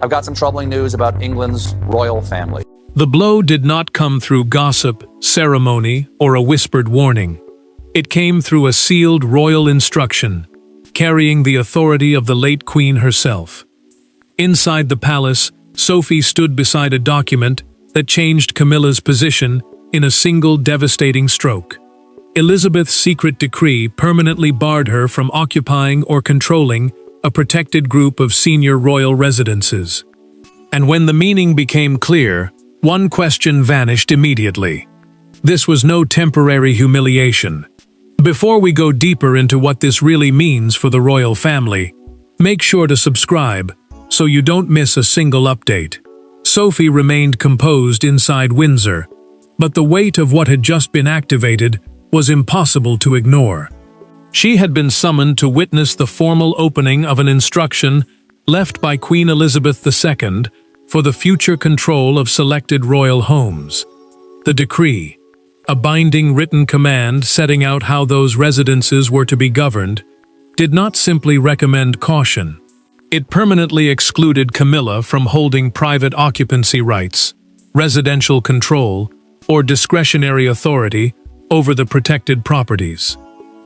I've got some troubling news about England's royal family. The blow did not come through gossip, ceremony, or a whispered warning. It came through a sealed royal instruction, carrying the authority of the late Queen herself. Inside the palace, Sophie stood beside a document that changed Camilla's position in a single devastating stroke. Elizabeth's secret decree permanently barred her from occupying or controlling a protected group of senior royal residences. And when the meaning became clear, one question vanished immediately. This was no temporary humiliation. Before we go deeper into what this really means for the royal family, make sure to subscribe so you don't miss a single update. Sophie remained composed inside Windsor, but the weight of what had just been activated was impossible to ignore. She had been summoned to witness the formal opening of an instruction left by Queen Elizabeth II for the future control of selected royal homes. The decree, a binding written command setting out how those residences were to be governed, did not simply recommend caution. It permanently excluded Camilla from holding private occupancy rights, residential control, or discretionary authority over the protected properties.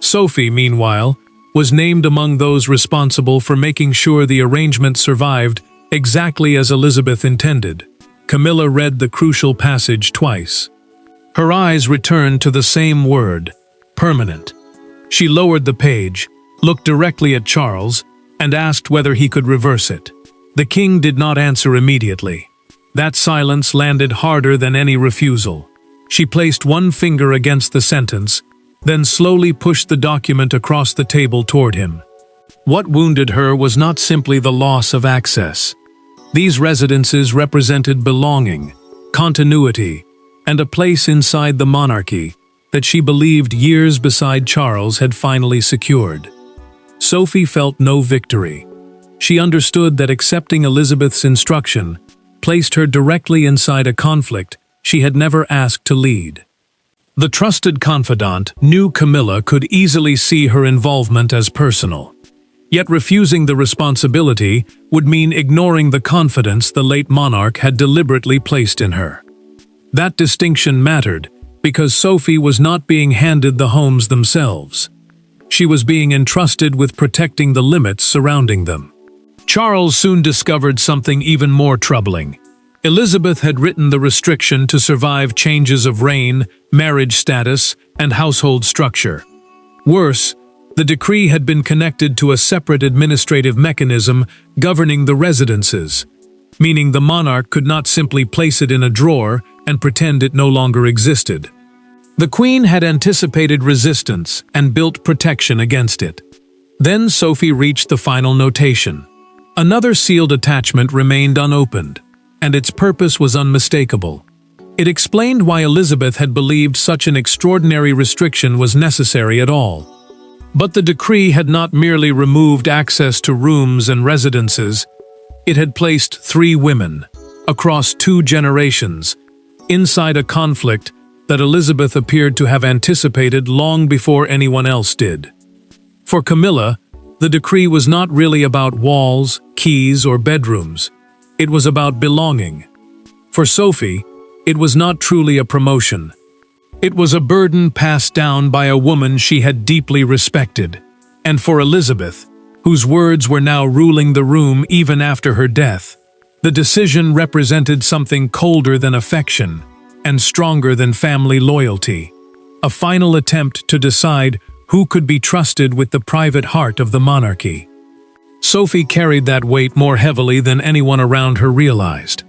Sophie, meanwhile, was named among those responsible for making sure the arrangement survived exactly as Elizabeth intended. Camilla read the crucial passage twice. Her eyes returned to the same word, permanent. She lowered the page, looked directly at Charles, and asked whether he could reverse it. The king did not answer immediately. That silence landed harder than any refusal. She placed one finger against the sentence, then slowly pushed the document across the table toward him. What wounded her was not simply the loss of access. These residences represented belonging, continuity, and a place inside the monarchy that she believed years beside Charles had finally secured. Sophie felt no victory. She understood that accepting Elizabeth's instruction placed her directly inside a conflict she had never asked to lead. The trusted confidant knew Camilla could easily see her involvement as personal. Yet refusing the responsibility would mean ignoring the confidence the late monarch had deliberately placed in her. That distinction mattered because Sophie was not being handed the homes themselves. She was being entrusted with protecting the limits surrounding them. Charles soon discovered something even more troubling. Elizabeth had written the restriction to survive changes of reign, marriage status, and household structure. Worse, the decree had been connected to a separate administrative mechanism governing the residences, meaning the monarch could not simply place it in a drawer and pretend it no longer existed. The Queen had anticipated resistance and built protection against it. Then Sophie reached the final notation. Another sealed attachment remained unopened, and its purpose was unmistakable. It explained why Elizabeth had believed such an extraordinary restriction was necessary at all. But the decree had not merely removed access to rooms and residences, it had placed 3 women, across 2 generations, inside a conflict that Elizabeth appeared to have anticipated long before anyone else did. For Camilla, the decree was not really about walls, keys, or bedrooms. It was about belonging. For Sophie, it was not truly a promotion. It was a burden passed down by a woman she had deeply respected. And for Elizabeth, whose words were now ruling the room even after her death, the decision represented something colder than affection and stronger than family loyalty. A final attempt to decide who could be trusted with the private heart of the monarchy. Sophie carried that weight more heavily than anyone around her realized.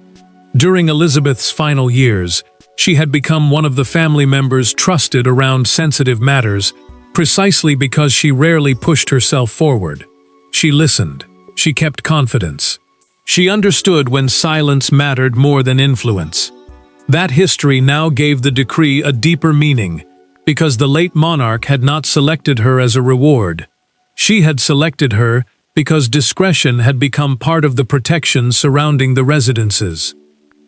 During Elizabeth's final years, she had become one of the family members trusted around sensitive matters, precisely because she rarely pushed herself forward. She listened. She kept confidence. She understood when silence mattered more than influence. That history now gave the decree a deeper meaning, because the late monarch had not selected her as a reward. She had selected her because discretion had become part of the protection surrounding the residences.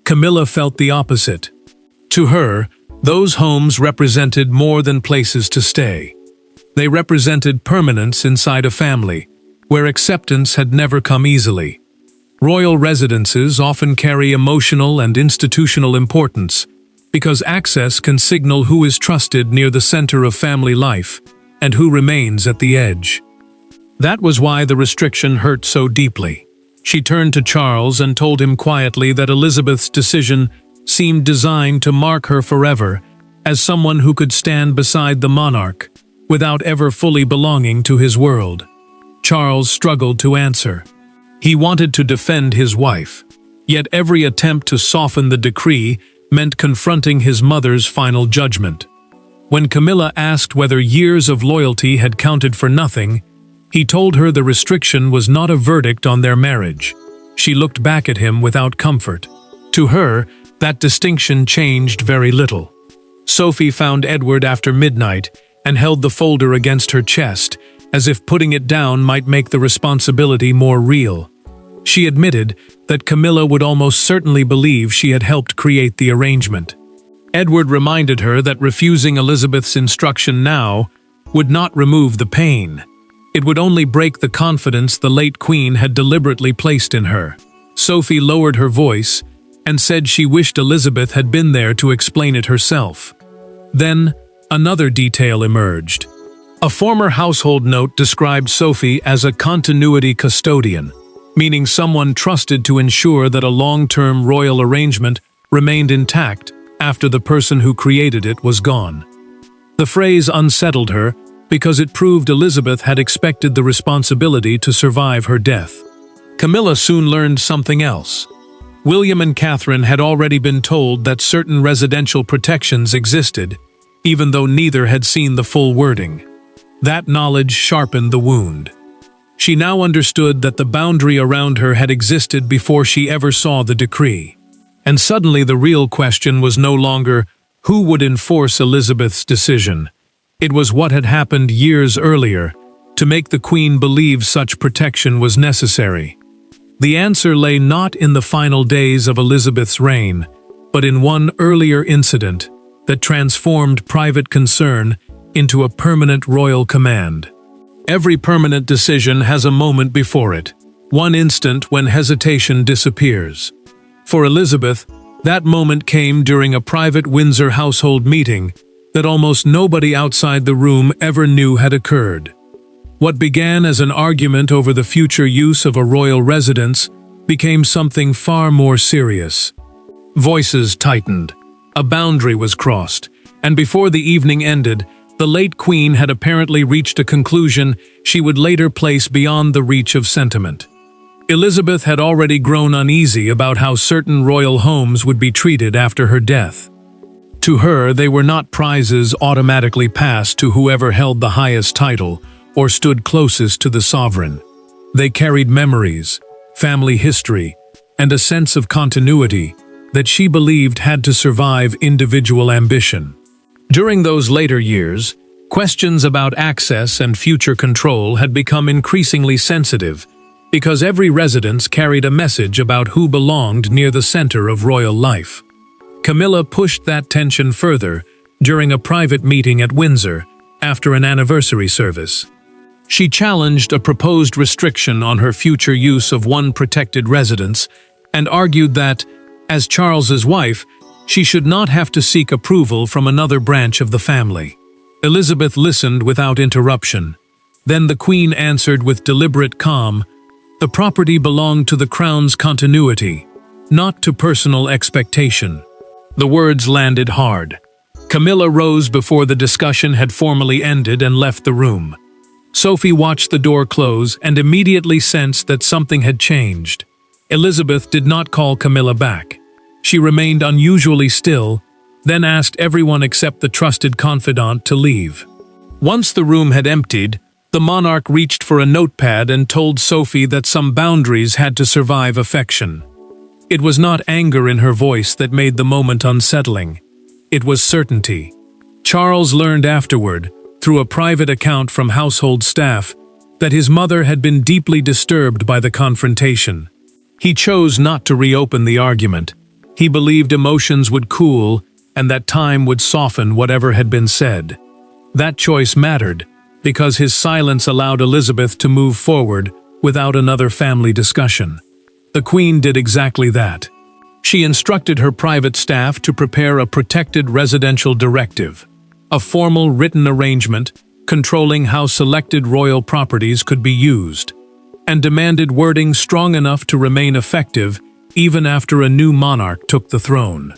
Camilla felt the opposite. To her, those homes represented more than places to stay. They represented permanence inside a family, where acceptance had never come easily. Royal residences often carry emotional and institutional importance because access can signal who is trusted near the center of family life and who remains at the edge. That was why the restriction hurt so deeply. She turned to Charles and told him quietly that Elizabeth's decision seemed designed to mark her forever as someone who could stand beside the monarch without ever fully belonging to his world. Charles struggled to answer. He wanted to defend his wife, yet every attempt to soften the decree meant confronting his mother's final judgment. When Camilla asked whether years of loyalty had counted for nothing, he told her the restriction was not a verdict on their marriage. She looked back at him without comfort. To her, that distinction changed very little. Sophie found Edward after midnight and held the folder against her chest, as if putting it down might make the responsibility more real. She admitted that Camilla would almost certainly believe she had helped create the arrangement. Edward reminded her that refusing Elizabeth's instruction now would not remove the pain. It would only break the confidence the late Queen had deliberately placed in her. Sophie lowered her voice and said she wished Elizabeth had been there to explain it herself. Then, another detail emerged. A former household note described Sophie as a continuity custodian, meaning someone trusted to ensure that a long-term royal arrangement remained intact after the person who created it was gone. The phrase unsettled her because it proved Elizabeth had expected the responsibility to survive her death. Camilla soon learned something else. William and Catherine had already been told that certain residential protections existed, even though neither had seen the full wording. That knowledge sharpened the wound. She now understood that the boundary around her had existed before she ever saw the decree. And suddenly the real question was no longer who would enforce Elizabeth's decision. It was what had happened years earlier to make the Queen believe such protection was necessary. The answer lay not in the final days of Elizabeth's reign, but in one earlier incident that transformed private concern into a permanent royal command. Every permanent decision has a moment before it, one instant when hesitation disappears. For Elizabeth, that moment came during a private Windsor household meeting that almost nobody outside the room ever knew had occurred. What began as an argument over the future use of a royal residence became something far more serious. Voices tightened, a boundary was crossed, and before the evening ended, the late Queen had apparently reached a conclusion she would later place beyond the reach of sentiment. Elizabeth had already grown uneasy about how certain royal homes would be treated after her death. To her, they were not prizes automatically passed to whoever held the highest title or stood closest to the sovereign. They carried memories, family history, and a sense of continuity that she believed had to survive individual ambition. During those later years, questions about access and future control had become increasingly sensitive because every residence carried a message about who belonged near the center of royal life. Camilla pushed that tension further during a private meeting at Windsor after an anniversary service. She challenged a proposed restriction on her future use of one protected residence and argued that, as Charles's wife, she should not have to seek approval from another branch of the family. Elizabeth listened without interruption. Then the Queen answered with deliberate calm, "The property belonged to the Crown's continuity, not to personal expectation." The words landed hard. Camilla rose before the discussion had formally ended and left the room. Sophie watched the door close and immediately sensed that something had changed. Elizabeth did not call Camilla back. She remained unusually still, then asked everyone except the trusted confidant to leave. Once the room had emptied, the monarch reached for a notepad and told Sophie that some boundaries had to survive affection. It was not anger in her voice that made the moment unsettling. It was certainty. Charles learned afterward, through a private account from household staff, that his mother had been deeply disturbed by the confrontation. He chose not to reopen the argument. He believed emotions would cool and that time would soften whatever had been said. That choice mattered, because his silence allowed Elizabeth to move forward without another family discussion. The Queen did exactly that. She instructed her private staff to prepare a protected residential directive, a formal written arrangement controlling how selected royal properties could be used, and demanded wording strong enough to remain effective even after a new monarch took the throne.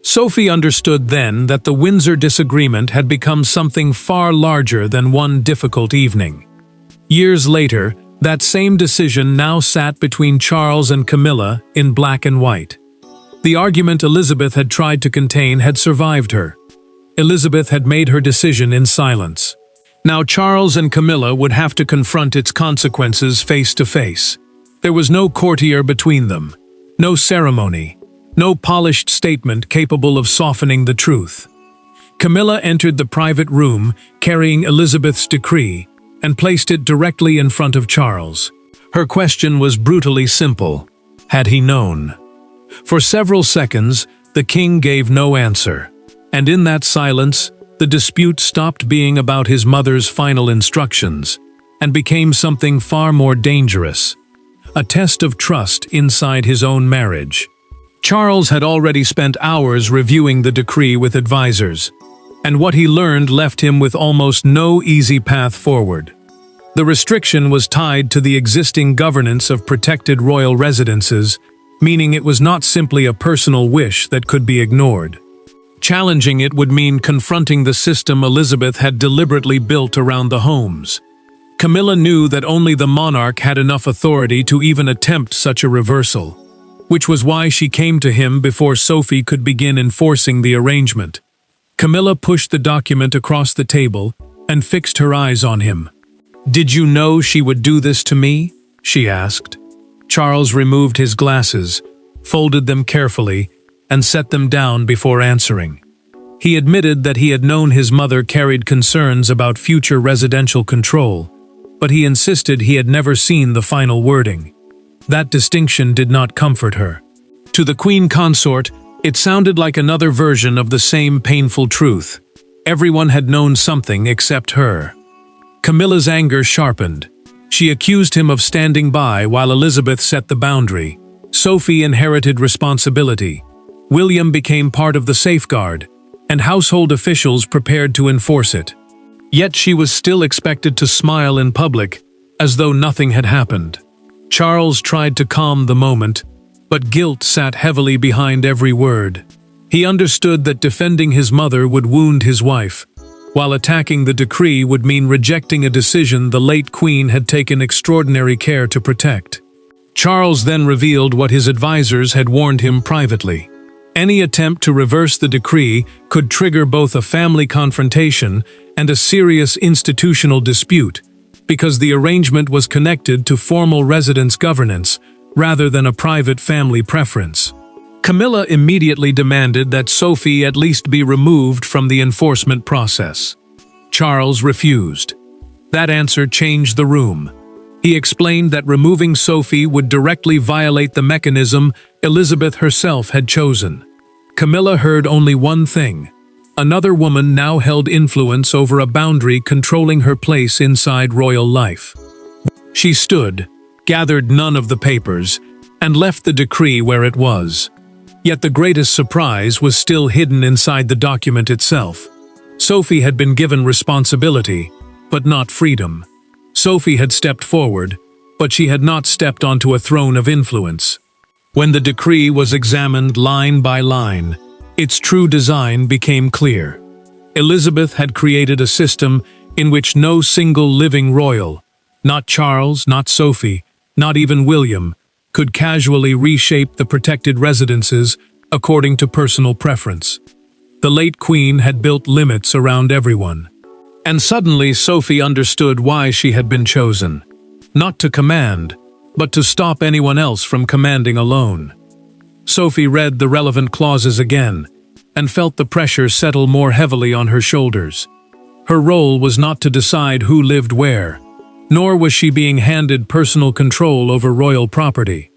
Sophie understood then that the Windsor disagreement had become something far larger than one difficult evening. Years later, that same decision now sat between Charles and Camilla in black and white. The argument Elizabeth had tried to contain had survived her. Elizabeth had made her decision in silence. Now Charles and Camilla would have to confront its consequences face to face. There was no courtier between them, no ceremony, no polished statement capable of softening the truth. Camilla entered the private room carrying Elizabeth's decree and placed it directly in front of Charles. Her question was brutally simple. Had he known? For several seconds, the king gave no answer, and in that silence, the dispute stopped being about his mother's final instructions and became something far more dangerous, a test of trust inside his own marriage. Charles had already spent hours reviewing the decree with advisors, and what he learned left him with almost no easy path forward. The restriction was tied to the existing governance of protected royal residences, meaning it was not simply a personal wish that could be ignored. Challenging it would mean confronting the system Elizabeth had deliberately built around the homes. Camilla knew that only the monarch had enough authority to even attempt such a reversal, which was why she came to him before Sophie could begin enforcing the arrangement. Camilla pushed the document across the table and fixed her eyes on him. "Did you know she would do this to me?" she asked. Charles removed his glasses, folded them carefully, and set them down before answering. He admitted that he had known his mother carried concerns about future residential control, but he insisted he had never seen the final wording. That distinction did not comfort her. To the Queen Consort, it sounded like another version of the same painful truth. Everyone had known something except her. Camilla's anger sharpened. She accused him of standing by while Elizabeth set the boundary. Sophie inherited responsibility. William became part of the safeguard, and household officials prepared to enforce it. Yet she was still expected to smile in public, as though nothing had happened. Charles tried to calm the moment, but guilt sat heavily behind every word. He understood that defending his mother would wound his wife, while attacking the decree would mean rejecting a decision the late Queen had taken extraordinary care to protect. Charles then revealed what his advisors had warned him privately. Any attempt to reverse the decree could trigger both a family confrontation and a serious institutional dispute, because the arrangement was connected to formal residence governance rather than a private family preference. Camilla immediately demanded that Sophie at least be removed from the enforcement process. Charles refused. That answer changed the room. He explained that removing Sophie would directly violate the mechanism Elizabeth herself had chosen. Camilla heard only one thing. Another woman now held influence over a boundary controlling her place inside royal life. She stood, gathered none of the papers, and left the decree where it was. Yet the greatest surprise was still hidden inside the document itself. Sophie had been given responsibility, but not freedom. Sophie had stepped forward, but she had not stepped onto a throne of influence. When the decree was examined line by line, its true design became clear. Elizabeth had created a system in which no single living royal, not Charles, not Sophie, not even William, could casually reshape the protected residences according to personal preference. The late Queen had built limits around everyone. And suddenly Sophie understood why she had been chosen. Not to command, but to stop anyone else from commanding alone. Sophie read the relevant clauses again, and felt the pressure settle more heavily on her shoulders. Her role was not to decide who lived where, nor was she being handed personal control over royal property.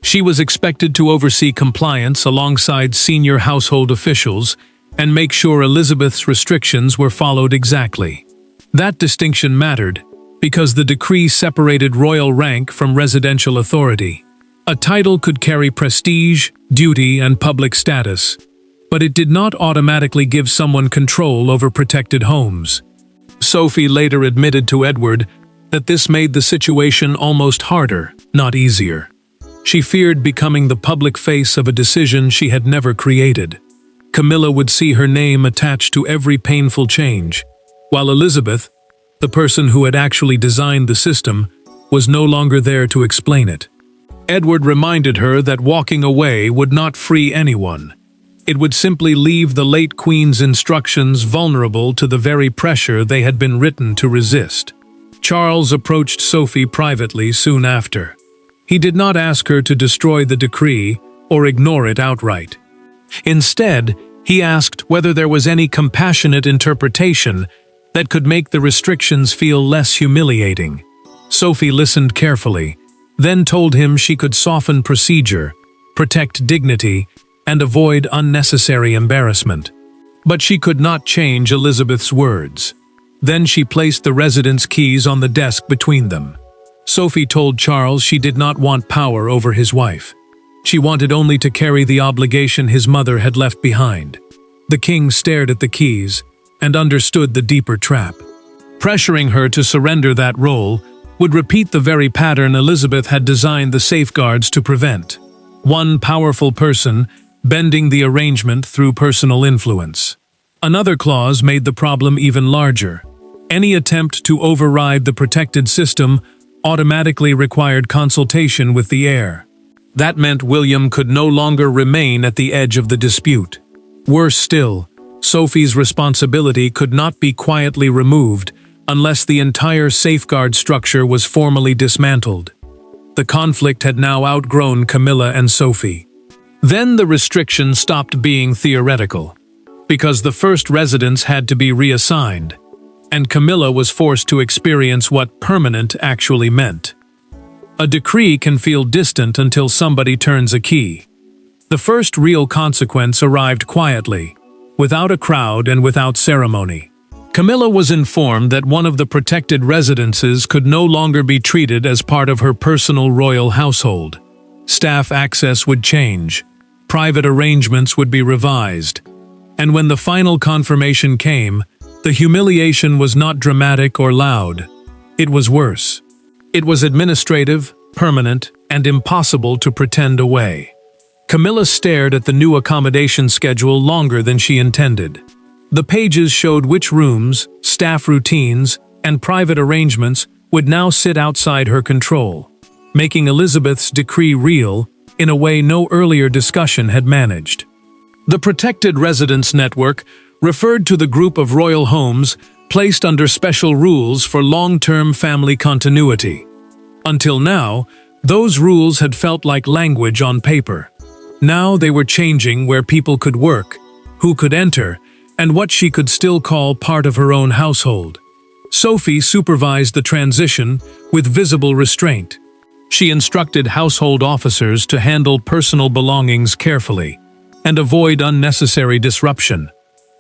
She was expected to oversee compliance alongside senior household officials and make sure Elizabeth's restrictions were followed exactly. That distinction mattered, because the decree separated royal rank from residential authority. A title could carry prestige, duty, and public status, but it did not automatically give someone control over protected homes. Sophie later admitted to Edward that this made the situation almost harder, not easier. She feared becoming the public face of a decision she had never created. Camilla would see her name attached to every painful change, while Elizabeth, the person who had actually designed the system, was no longer there to explain it. Edward reminded her that walking away would not free anyone. It would simply leave the late Queen's instructions vulnerable to the very pressure they had been written to resist. Charles approached Sophie privately soon after. He did not ask her to destroy the decree or ignore it outright. Instead, he asked whether there was any compassionate interpretation that could make the restrictions feel less humiliating. Sophie listened carefully, then told him she could soften procedure, protect dignity, and avoid unnecessary embarrassment. But she could not change Elizabeth's words. Then she placed the residence keys on the desk between them. Sophie told Charles she did not want power over his wife. She wanted only to carry the obligation his mother had left behind. The king stared at the keys and understood the deeper trap. Pressuring her to surrender that role would repeat the very pattern Elizabeth had designed the safeguards to prevent. One powerful person bending the arrangement through personal influence. Another clause made the problem even larger. Any attempt to override the protected system automatically required consultation with the heir. That meant William could no longer remain at the edge of the dispute. Worse still, Sophie's responsibility could not be quietly removed unless the entire safeguard structure was formally dismantled. The conflict had now outgrown Camilla and Sophie. Then the restriction stopped being theoretical, because the first residence had to be reassigned, and Camilla was forced to experience what permanent actually meant. A decree can feel distant until somebody turns a key. The first real consequence arrived quietly, without a crowd and without ceremony. Camilla was informed that one of the protected residences could no longer be treated as part of her personal royal household. Staff access would change. Private arrangements would be revised. And when the final confirmation came, the humiliation was not dramatic or loud. It was worse. It was administrative, permanent, and impossible to pretend away. Camilla stared at the new accommodation schedule longer than she intended. The pages showed which rooms, staff routines, and private arrangements would now sit outside her control, making Elizabeth's decree real in a way no earlier discussion had managed. The protected residence network referred to the group of royal homes placed under special rules for long-term family continuity. Until now, those rules had felt like language on paper. Now they were changing where people could work, who could enter, and what she could still call part of her own household. Sophie supervised the transition with visible restraint. She instructed household officers to handle personal belongings carefully and avoid unnecessary disruption.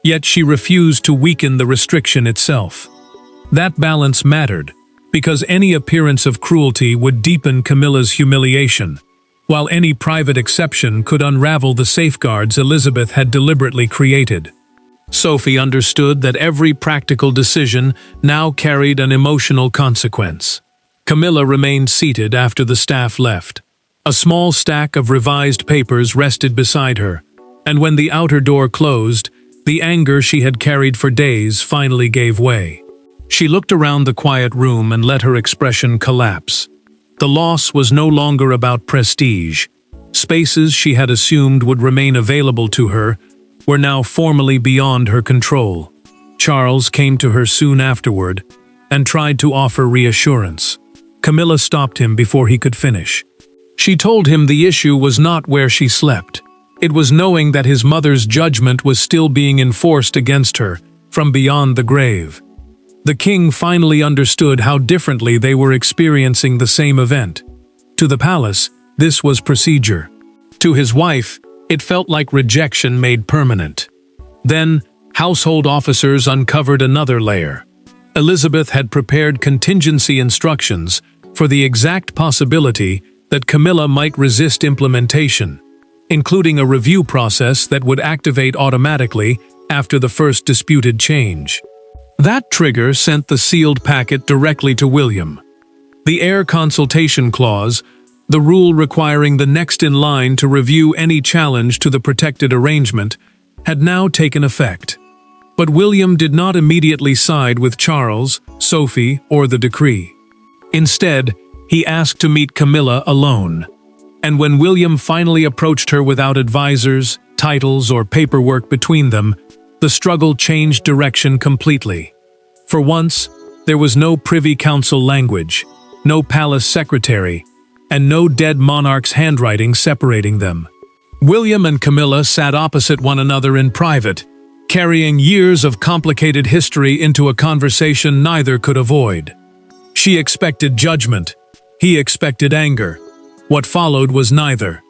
Yet she refused to weaken the restriction itself. That balance mattered, because any appearance of cruelty would deepen Camilla's humiliation, while any private exception could unravel the safeguards Elizabeth had deliberately created. Sophie understood that every practical decision now carried an emotional consequence. Camilla remained seated after the staff left. A small stack of revised papers rested beside her, and when the outer door closed, the anger she had carried for days finally gave way. She looked around the quiet room and let her expression collapse. The loss was no longer about prestige. Spaces she had assumed would remain available to her were now formally beyond her control. Charles came to her soon afterward and tried to offer reassurance. Camilla stopped him before he could finish. She told him the issue was not where she slept. It was knowing that his mother's judgment was still being enforced against her from beyond the grave. The king finally understood how differently they were experiencing the same event. To the palace, this was procedure. To his wife, it felt like rejection made permanent. Then, household officers uncovered another layer. Elizabeth had prepared contingency instructions for the exact possibility that Camilla might resist implementation, including a review process that would activate automatically after the first disputed change. That trigger sent the sealed packet directly to William. The heir consultation clause, the rule requiring the next in line to review any challenge to the protected arrangement, had now taken effect. But William did not immediately side with Charles, Sophie, or the decree. Instead, he asked to meet Camilla alone. And when William finally approached her without advisors, titles, or paperwork between them, the struggle changed direction completely. For once, there was no Privy Council language, no palace secretary, and no dead monarch's handwriting separating them. William and Camilla sat opposite one another in private, carrying years of complicated history into a conversation neither could avoid. She expected judgment. He expected anger. What followed was neither.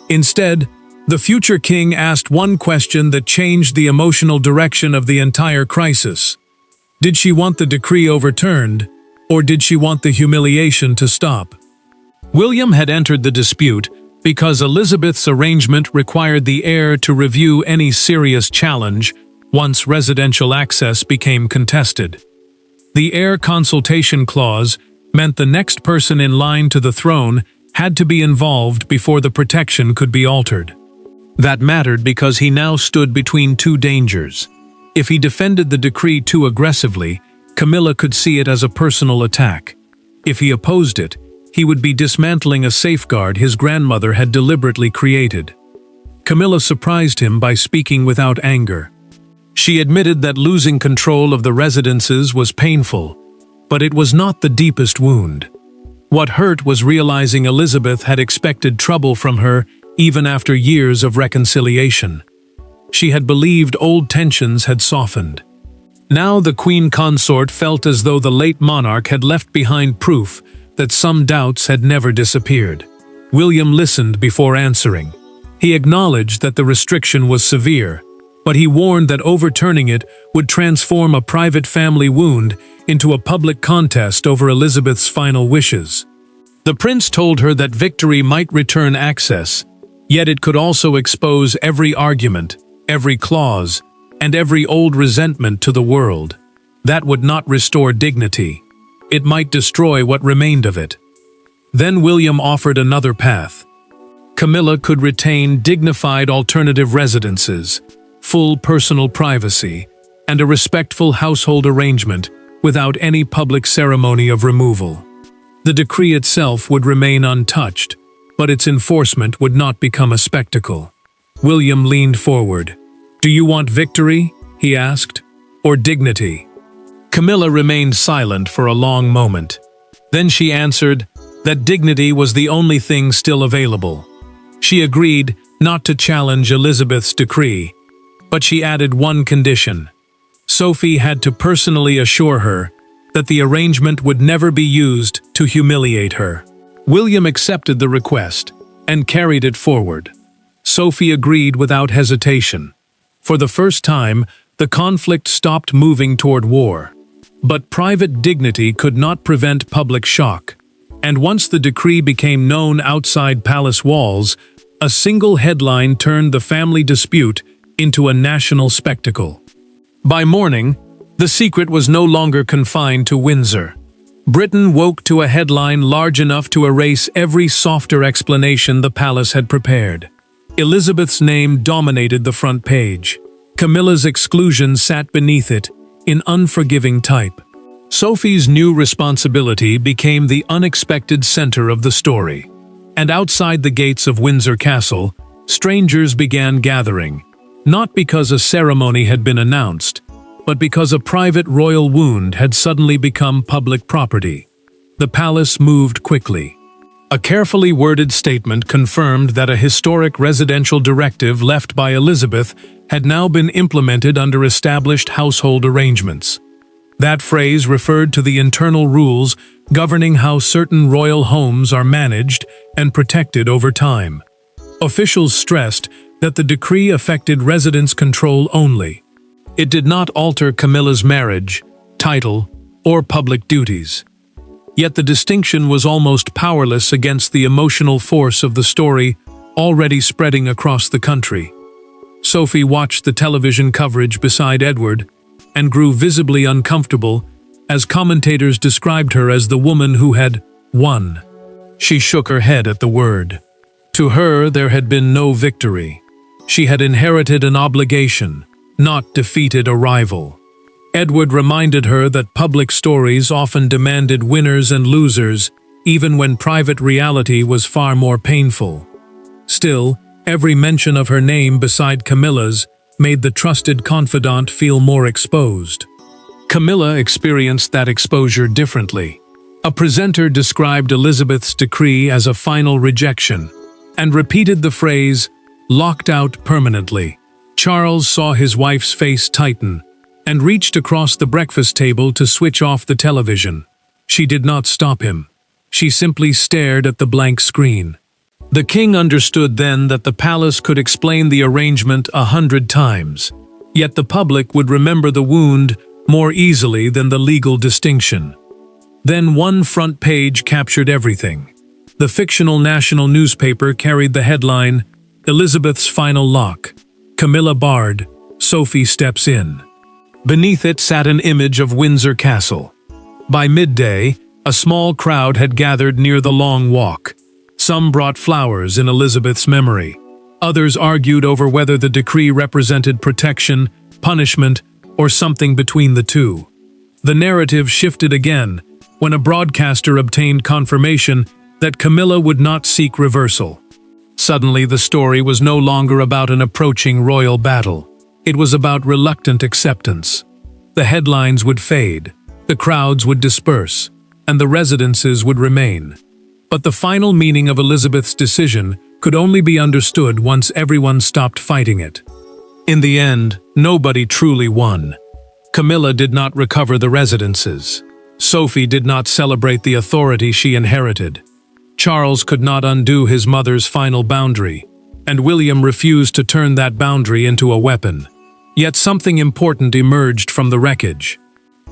Instead, the future king asked one question that changed the emotional direction of the entire crisis. Did she want the decree overturned, or did she want the humiliation to stop? William had entered the dispute because Elizabeth's arrangement required the heir to review any serious challenge once residential access became contested. The heir consultation clause meant the next person in line to the throne had to be involved before the protection could be altered. That mattered because he now stood between two dangers. If he defended the decree too aggressively, Camilla could see it as a personal attack. If he opposed it, he would be dismantling a safeguard his grandmother had deliberately created. Camilla surprised him by speaking without anger. She admitted that losing control of the residences was painful, but it was not the deepest wound. What hurt was realizing Elizabeth had expected trouble from her even after years of reconciliation. She had believed old tensions had softened. Now the queen consort felt as though the late monarch had left behind proof that some doubts had never disappeared. William listened before answering. He acknowledged that the restriction was severe, but he warned that overturning it would transform a private family wound into a public contest over Elizabeth's final wishes. The prince told her that victory might return access, yet it could also expose every argument, every clause, and every old resentment to the world. That would not restore dignity. It might destroy what remained of it. Then William offered another path. Camilla could retain dignified alternative residences, full personal privacy, and a respectful household arrangement without any public ceremony of removal. The decree itself would remain untouched, but its enforcement would not become a spectacle. William leaned forward. "Do you want victory?" he asked, "or dignity?" Camilla remained silent for a long moment. Then she answered that dignity was the only thing still available. She agreed not to challenge Elizabeth's decree, but she added one condition. Sophie had to personally assure her that the arrangement would never be used to humiliate her. William accepted the request and carried it forward. Sophie agreed without hesitation. For the first time, the conflict stopped moving toward war. But private dignity could not prevent public shock. And once the decree became known outside palace walls, a single headline turned the family dispute into a national spectacle. By morning, the secret was no longer confined to Windsor. Britain woke to a headline large enough to erase every softer explanation the palace had prepared. Elizabeth's name dominated the front page. Camilla's exclusion sat beneath it, in unforgiving type. Sophie's new responsibility became the unexpected center of the story. And outside the gates of Windsor Castle, strangers began gathering, not because a ceremony had been announced, but because a private royal wound had suddenly become public property. The palace moved quickly. A carefully worded statement confirmed that a historic residential directive left by Elizabeth had now been implemented under established household arrangements. That phrase referred to the internal rules governing how certain royal homes are managed and protected over time. Officials stressed that the decree affected residence control only. It did not alter Camilla's marriage, title, or public duties. Yet the distinction was almost powerless against the emotional force of the story already spreading across the country. Sophie watched the television coverage beside Edward and grew visibly uncomfortable as commentators described her as the woman who had won. She shook her head at the word. To her, there had been no victory. She had inherited an obligation, not defeated a rival. Edward reminded her that public stories often demanded winners and losers, even when private reality was far more painful. Still, every mention of her name beside Camilla's made the trusted confidant feel more exposed. Camilla experienced that exposure differently. A presenter described Elizabeth's decree as a final rejection, and repeated the phrase, "locked out permanently." Charles saw his wife's face tighten, and reached across the breakfast table to switch off the television. She did not stop him. She simply stared at the blank screen. The king understood then that the palace could explain the arrangement 100 times, yet the public would remember the wound more easily than the legal distinction. Then one front page captured everything. The fictional national newspaper carried the headline, "Elizabeth's Final Lock. Camilla barred. Sophie steps in." Beneath it sat an image of Windsor Castle. By midday, a small crowd had gathered near the Long Walk. Some brought flowers in Elizabeth's memory. Others argued over whether the decree represented protection, punishment, or something between the two. The narrative shifted again when a broadcaster obtained confirmation that Camilla would not seek reversal. Suddenly, the story was no longer about an approaching royal battle. It was about reluctant acceptance. The headlines would fade, the crowds would disperse, and the residences would remain. But the final meaning of Elizabeth's decision could only be understood once everyone stopped fighting it. In the end, nobody truly won. Camilla did not recover the residences. Sophie did not celebrate the authority she inherited. Charles could not undo his mother's final boundary, and William refused to turn that boundary into a weapon. Yet something important emerged from the wreckage.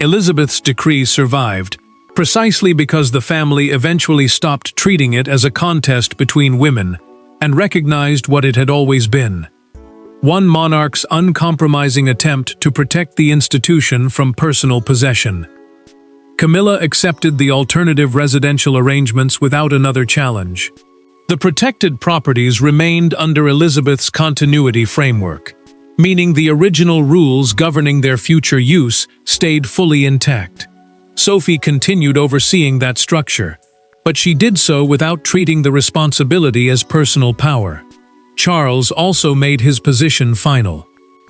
Elizabeth's decree survived, precisely because the family eventually stopped treating it as a contest between women and recognized what it had always been: one monarch's uncompromising attempt to protect the institution from personal possession. Camilla accepted the alternative residential arrangements without another challenge. The protected properties remained under Elizabeth's continuity framework, meaning the original rules governing their future use stayed fully intact. Sophie continued overseeing that structure, but she did so without treating the responsibility as personal power. Charles also made his position final.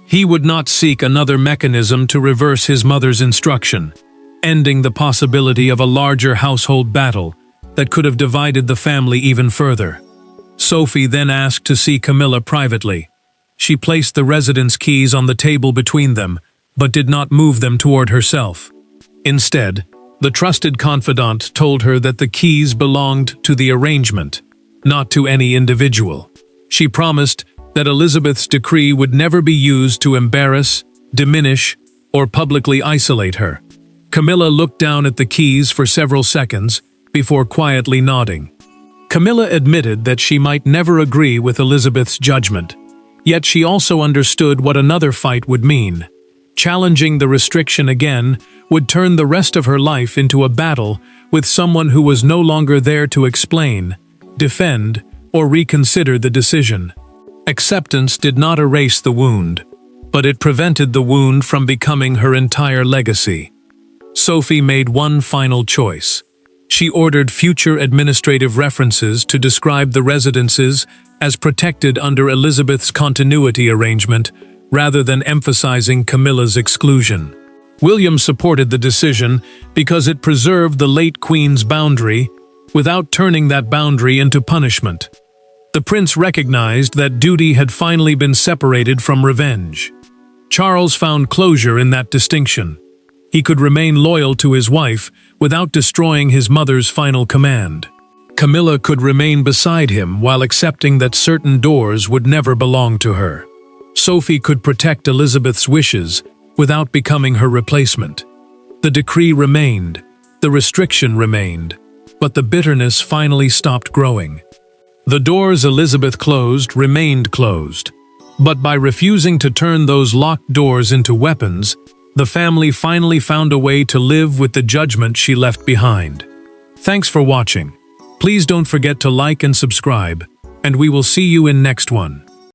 He would not seek another mechanism to reverse his mother's instruction, ending the possibility of a larger household battle that could have divided the family even further. Sophie then asked to see Camilla privately. She placed the residence keys on the table between them, but did not move them toward herself. Instead, the trusted confidant told her that the keys belonged to the arrangement, not to any individual. She promised that Elizabeth's decree would never be used to embarrass, diminish, or publicly isolate her. Camilla looked down at the keys for several seconds before quietly nodding. Camilla admitted that she might never agree with Elizabeth's judgment, yet she also understood what another fight would mean. Challenging the restriction again would turn the rest of her life into a battle with someone who was no longer there to explain, defend, or reconsider the decision. Acceptance did not erase the wound, but it prevented the wound from becoming her entire legacy. Sophie made one final choice. She ordered future administrative references to describe the residences as protected under Elizabeth's continuity arrangement, rather than emphasizing Camilla's exclusion. William supported the decision because it preserved the late Queen's boundary without turning that boundary into punishment. The prince recognized that duty had finally been separated from revenge. Charles found closure in that distinction. He could remain loyal to his wife without destroying his mother's final command. Camilla could remain beside him while accepting that certain doors would never belong to her. Sophie could protect Elizabeth's wishes without becoming her replacement. The decree remained, The restriction remained, but the bitterness finally stopped growing. The doors Elizabeth closed remained closed, but by refusing to turn those locked doors into weapons, the family finally found a way to live with the judgment she left behind. Thanks for watching. Please don't forget to like and subscribe, and we will see you in next one.